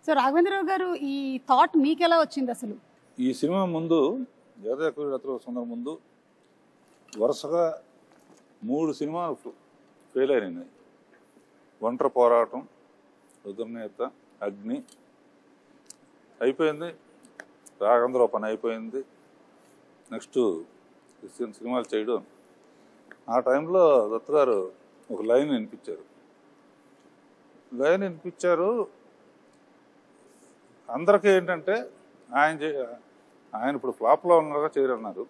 So Raghavendra Rao గారు ఈ thought మీకు ఎలా వచ్చింది అసలు? ఈ సినిమా ముందు జగదేక సుందరం ముందు వరుసగా 3 సినిమాలు ఫెయిల్ అయినాయి. ఒంటరి పోరాటం, రుద్రనేత, అగ్ని అయిపోయింది. రాఘవేంద్రరావు పని అయిపోయింది. నెక్స్ట్ సినిమాలు చేయడం. ఆ టైంలో దత్తు గారు ఒక లైన్ వినిపించారు. అందరికీ ఏంటంటే ఆయన ఇప్పుడు ఫ్లాప్లో ఉన్నారుగా చేయరన్నారు.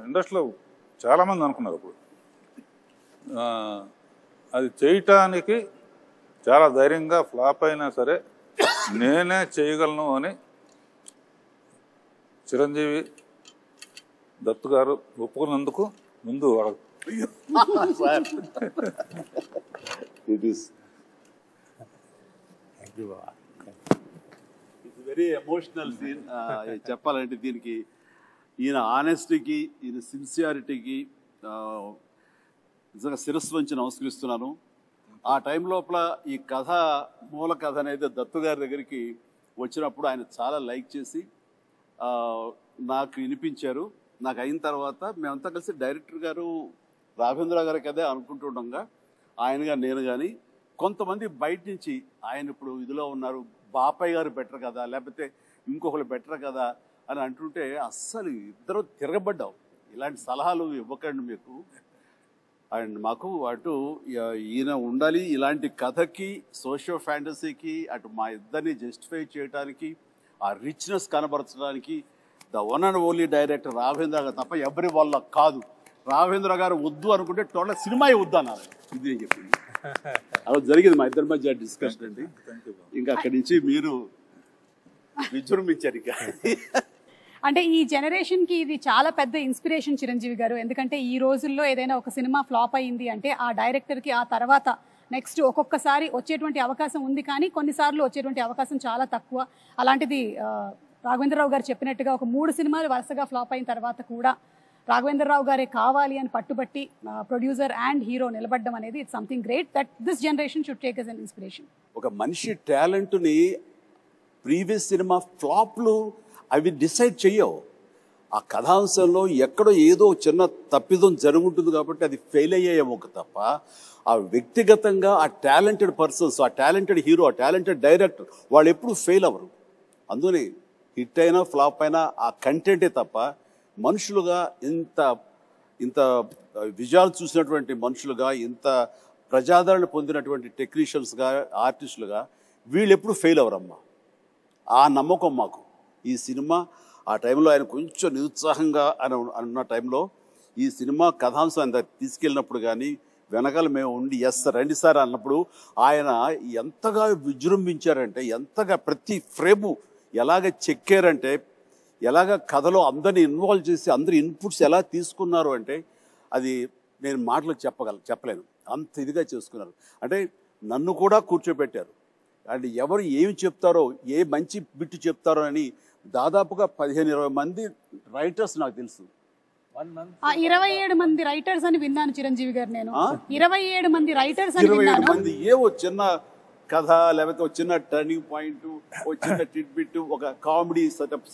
ఇండస్ట్రీలో చాలామంది అనుకున్నారు. ఇప్పుడు అది చేయటానికి చాలా ధైర్యంగా ఫ్లాప్ అయినా సరే నేనే చేయగలను అని చిరంజీవి దత్తు గారు ఒప్పుకున్నందుకు ముందు వెరీ ఎమోషనల్ సీన్. చెప్పాలంటే దీనికి ఈయన ఆనెస్టీకి, ఈయన సిన్సియారిటీకి నిజంగా శిరస్సు వంచి నమస్కరిస్తున్నాను. ఆ టైం లోపల ఈ కథ, మూల కథ అనేది దత్తు గారి దగ్గరికి వచ్చినప్పుడు ఆయన చాలా లైక్ చేసి నాకు వినిపించారు. నాకు అయిన తర్వాత మేమంతా కలిసి డైరెక్టర్ గారు రాఘవేంద్ర గారి కదే అనుకుంటుండగా ఆయనగా నేను కానీ కొంతమంది బయట నుంచి ఆయన ఇప్పుడు ఇదిలో ఉన్నారు, బాపయ్య గారు బెటర్ కదా, లేకపోతే ఇంకొకరు బెటర్ కదా అని అంటుంటే అస్సలు ఇద్దరు తిరగబడ్డావు. ఇలాంటి సలహాలు ఇవ్వకండి మీకు. అండ్ మాకు అటు ఈయన ఉండాలి, ఇలాంటి కథకి, సోషియో ఫ్యాంటసీకి, అటు మా ఇద్దరిని జస్టిఫై చేయడానికి, ఆ రిచ్నెస్ కనబరచడానికి the one and only director Raghavendra గారు తప్ప ఎవరి వల్ల కాదు. రాఘవేంద్ర గారు వద్దు అనుకుంటే టోటల్ సినిమా వద్దు అన్నారు. ఇది నేను చెప్పింది. అలా జరిగింది మా ఇద్దరి మధ్య డిస్కషన్ అండి. ఇంకా అక్కడి నుంచి మీరు విజృంభించారు. ఇక అంటే ఈ జనరేషన్కి ఇది చాలా పెద్ద ఇన్స్పిరేషన్ చిరంజీవి గారు. ఎందుకంటే ఈ రోజుల్లో ఏదైనా ఒక సినిమా ఫ్లాప్ అయింది అంటే ఆ డైరెక్టర్కి ఆ తర్వాత నెక్స్ట్ ఒక్కొక్కసారి వచ్చేటువంటి అవకాశం ఉంది, కానీ కొన్నిసార్లు వచ్చేటువంటి అవకాశం చాలా తక్కువ. అలాంటిది రాఘవేంద్రరావు గారు చెప్పినట్టుగా ఒక 3 సినిమాలు వరుసగా ఫ్లాప్ అయిన తర్వాత కూడా రాఘవేంద్రరావు గారే కావాలి అని పట్టుబట్టి ప్రొడ్యూసర్ అండ్ హీరో నిలబడడం అనేది it's something great that this generation should take as an inspiration. ఒక మనిషి టాలెంట్ని ప్రీవియస్ సినిమా ఫ్లాప్లు అవి డిసైడ్ చెయ్యవు. ఆ కథాంశంలో ఎక్కడో ఏదో చిన్న తప్పిదం జరుగుంటుంది కాబట్టి అది ఫెయిల్ అయ్యేమో తప్ప ఆ వ్యక్తిగతంగా ఆ టాలెంటెడ్ పర్సన్స్, ఆ టాలెంటెడ్ హీరో, ఆ టాలెంటెడ్ డైరెక్టర్ వాళ్ళు ఎప్పుడు ఫెయిల్ అవ్వరు. అందుకని హిట్ అయినా ఫ్లాప్ అయినా ఆ కంటెంటే తప్ప మనుషులుగా ఇంత విజయాలు చూసినటువంటి మనుషులుగా, ఇంత ప్రజాదరణ పొందినటువంటి టెక్నీషియన్స్గా, ఆర్టిస్టులుగా వీళ్ళు ఎప్పుడు ఫెయిల్ అవ్వరమ్మా. ఆ నమ్మకం మాకు. ఈ సినిమా ఆ టైంలో ఆయన కొంచెం నిరుత్సాహంగా అన్న టైంలో ఈ సినిమా కథాంశం ఆయన తీసుకెళ్ళినప్పుడు కానీ వెనకాల మేము ఉండి ఎస్ రండి సార్ అన్నప్పుడు ఆయన ఎంతగా విజృంభించారంటే, ఎంతగా ప్రతి ఫ్రేము ఎలాగ చెక్కారంటే, ఎలాగ కథలో అందరిని ఇన్వాల్వ్ చేసి అందరి ఇన్పుట్స్ ఎలా తీసుకున్నారు అంటే అది నేను మాటలు చెప్పలేను. అంత ఇదిగా చేసుకున్నారు. అంటే నన్ను కూడా కూర్చోబెట్టారు. అండ్ ఎవరు ఏమి చెప్తారో, ఏ మంచి బిట్టు చెప్తారో అని దాదాపుగా 15-20 మంది రైటర్స్ నాకు తెలుసు. 27 మంది రైటర్స్ అని విన్నాను చిరంజీవి గారు. నేను 27 మంది రైటర్స్ అని విన్నాను. 27 మంది ఏవో చిన్న కథ, లేకపోతే ఒక చిన్న టర్నింగ్ పాయింట్, ఒక చిన్న టిట్ బిట్, ఒక కామెడీ సెటప్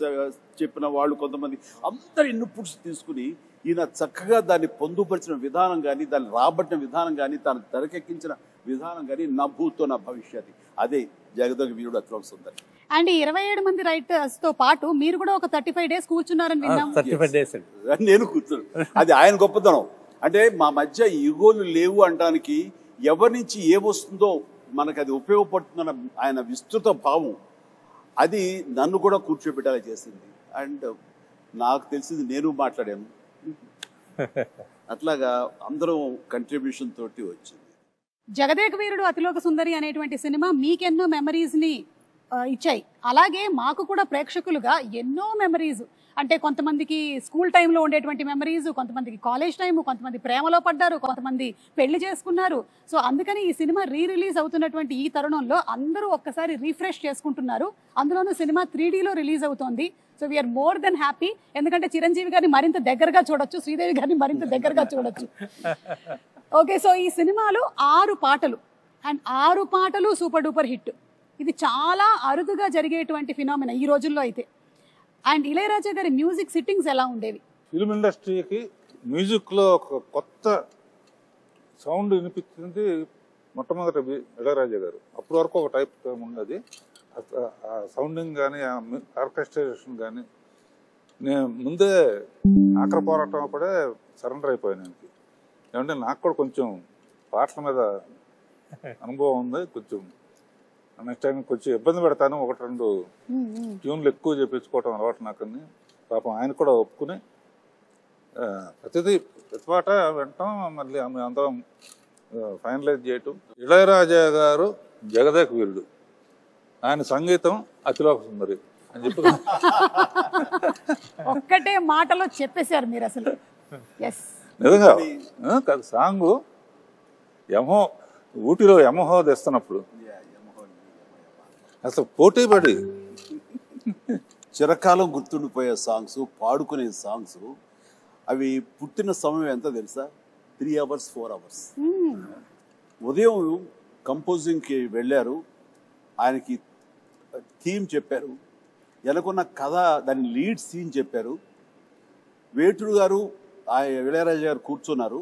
చెప్పిన వాళ్ళు కొంతమంది, అందరి ఇన్పుట్స్ తీసుకుని ఈయన చక్కగా దాన్ని పొందుపరిచిన విధానం కానీ, దాన్ని రాబట్టిన విధానం కానీ, దాన్ని తెరకెక్కించిన విధానం కానీ నా భూతో నా భవిష్యత్. అదే జగదేక వీరుడు అతిలోక సుందరి. అండ్ 27 మంది రైటర్స్ తో పాటు మీరు కూడా ఒక 35 days కూర్చున్నారని విన్నాం. 35 days నేను కూర్చున్నాను. అది ఆయన గొప్పతనం. అంటే మా మధ్య ఈగోలు లేవు అనడానికి, ఎవరి నుంచి ఏమొస్తుందో మనకు అది ఉపయోగపడుతుందన్న ఆయన విస్తృత భావం, అది నన్ను కూడా కూర్చోబెట్టేలా చేసింది. అండ్ నాకు తెలిసింది నేను మాట్లాడాను. అట్లాగా అందరం కంట్రిబ్యూషన్ తోటి వచ్చింది. జగదేక వీరుడు అతిలోక సుందరి అనేటువంటి సినిమా మీకెన్నో మెమరీస్ ని ఇచ్చాయి. అలాగే మాకు కూడా ప్రేక్షకులుగా ఎన్నో మెమరీస్, అంటే కొంతమందికి స్కూల్ టైంలో ఉండేటువంటి మెమరీస్, కొంతమందికి కాలేజ్ టైము, కొంతమంది ప్రేమలో పడ్డారు, కొంతమంది పెళ్లి చేసుకున్నారు. సో అందుకని ఈ సినిమా రిలీజ్ అవుతున్నటువంటి ఈ తరుణంలో అందరూ ఒక్కసారి రీఫ్రెష్ చేసుకుంటున్నారు. అందులోనూ సినిమా 3Dలో రిలీజ్ అవుతోంది. So we are more than happy. ఎందుకంటే చిరంజీవి గారిని మరింత దగ్గరగా చూడొచ్చు, శ్రీదేవి గారిని మరింత దగ్గరగా చూడొచ్చు. ఓకే, సో ఈ సినిమాలో 6 పాటలు అండ్ 6 పాటలు సూపర్ డూపర్ హిట్. ఇది చాలా అరుదుగా జరిగేటువంటి ఫినామినా ఈ రోజుల్లో అయితే. అండ్ ఇళయరాజా గారి మ్యూజిక్ సిట్టింగ్స్ ఎలా ఉండేవి? ఫిల్మ్ ఇండస్ట్రీకి మ్యూజిక్లో ఒక కొత్త సౌండ్ వినిపించింది మొట్టమొదటి ఇళయరాజా గారు. అప్పటి వరకు ఒక టైప్ ఉన్నది. ఆ సౌండింగ్ కానీ ఆ ఆర్కెస్ట్రేషన్ కానీ నేను ముందే ఆఖరి పోరాటం అప్పుడే సరెండర్ అయిపోయాను. ఏమంటే నాకు కూడా కొంచెం పాటల మీద అనుభవం ఉంది. కొంచెం నెక్స్ట్ టైం కొంచెం ఇబ్బంది పెడతాను, 1-2 ట్యూన్లు ఎక్కువ చేపించుకోవటం అలవాటు నాకని. పాపం ఆయన కూడా ఒప్పుకుని ప్రతి పాట వింటాం, మళ్ళీ అందరం ఫైనలైజ్ చేయటం. ఇళయరాజా గారు జగదేక వీరుడు, ఆయన సంగీతం అతిలోక సుందరి అని చెప్పి ఒక్కటే మాటలో చెప్పేశారు మీరు అసలు. నిజంగా కాదు సాంగ్ యమహో ఊటీలో యమహో తెస్తున్నప్పుడు అసలు పోటీ పడి చిరకాలం గుర్తుండిపోయే సాంగ్స్, పాడుకునే సాంగ్స్, అవి పుట్టిన సమయం ఎంత తెలుసా? 3 hours 4 hours. ఉదయం కంపోజింగ్కి వెళ్ళారు, ఆయనకి థీమ్ చెప్పారు, ఎలాగొన్న కథ దాని లీడ్ సీన్ చెప్పారు. వేటూరు గారు ఇళయరాజా గారు కూర్చున్నారు,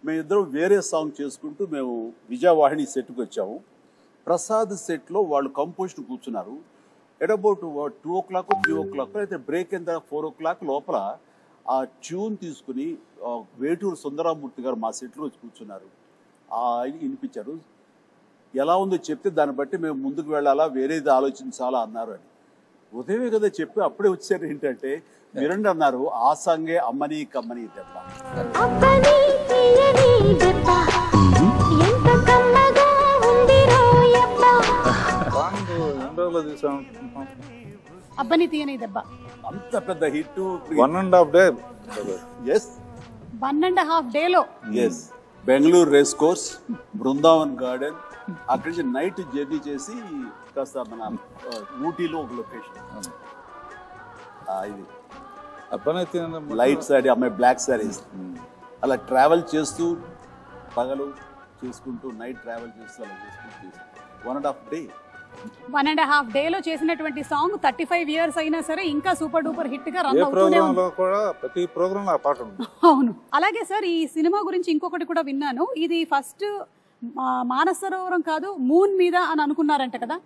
మేమిద్దరం వేరే సాంగ్ చేసుకుంటూ మేము విజయవాహిని సెట్కి వచ్చాము. ప్రసాద్ సెట్లో వాళ్ళు కంపోజిషన్ కూర్చున్నారు. ఎట్ అబౌట్ 2 o'clock 3 o'clock అయితే బ్రేక్ అయిన 4 o'clock లోపల ఆ ట్యూన్ తీసుకుని వేటూరు సుందరామూర్తి గారు మా సెట్లో వచ్చి కూర్చున్నారు. వినిపించారు. ఎలా ఉందో చెప్తే దాన్ని బట్టి మేము ముందుకు వెళ్ళాలా, వేరేది ఆలోచించాలా అన్నారు అని. ఉదయమే కదా చెప్పి అప్పుడే వచ్చారు. ఏంటంటే మీరండి అన్నారు, ఆ సాంగే అమ్మని కమ్మని దెబ్బ. అబ్బని తీయని దెబ్బ అంత పెద్ద హిట్. 1.5 day. ఎస్, 1.5 డేలో. Yes, Bengaluru race course, Brindavan garden, అక్కడి నుంచి నైట్ జర్నీ చేసి కాస్త మన ఊటీలో ఒక లొకేషన్. ఇది అబ్బనైతే లైట్ సారీ, అమ్మాయి బ్లాక్ సారీస్, అలా ట్రావెల్ చేస్తూ పగలు చేసుకుంటూ నైట్ ట్రావెల్ చేస్తూ అలా చేసుకుంటూ 1.5 day. 1.5 డేలో చేసినటువంటి సాంగ్ 35 years అయినా సరే ఇంకా సూపర్ డూపర్ హిట్ గా రన్ అవుతూనే ప్రోగ్రామ్ ఉంది. లో కూడా ప్రతి ప్రోగ్రామ్ లో ఆ పాట ఉంది. అవును. అలాగే సార్, ఈ సినిమా గురించి ఇంకొకటి కూడా విన్నాను, ఇది ఫస్ట్ మానసరోవరం కాదు మూన్ మీద అని అనుకున్నారంట కదా?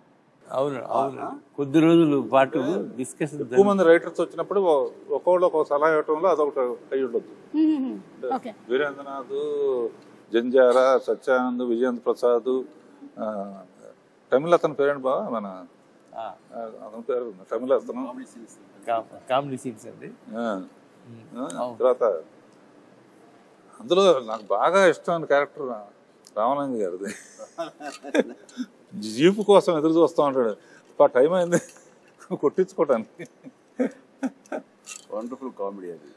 అవును అవును, కొద్ది రోజులు పాటు డిస్కషన్. ఎక్కువ మంది రైటర్స్ వచ్చినప్పుడు ఒక్కొక్కళ్ళు ఒక్కొక్క సలహా ఇవ్వటంలో అదొకటి అయి ఉండొచ్చు. వీరేంద్రనాథ్, జంజారా, సత్యానంద్, విజయేంద్ర ప్రసాద్, తమిళ అతని పేరేంటి బాగా మన అతని పేరు తమిళ అతను కామెడీ సీన్స్ అండి. తర్వాత అందులో నాకు బాగా ఇష్టమైన క్యారెక్టర్ రామలింగ గారిది. జీపు కోసం ఎదురు చూస్తూ ఉంటాడు, టైం అయింది కొట్టించుకోవటానికి. వండర్ఫుల్ కామెడీ అది.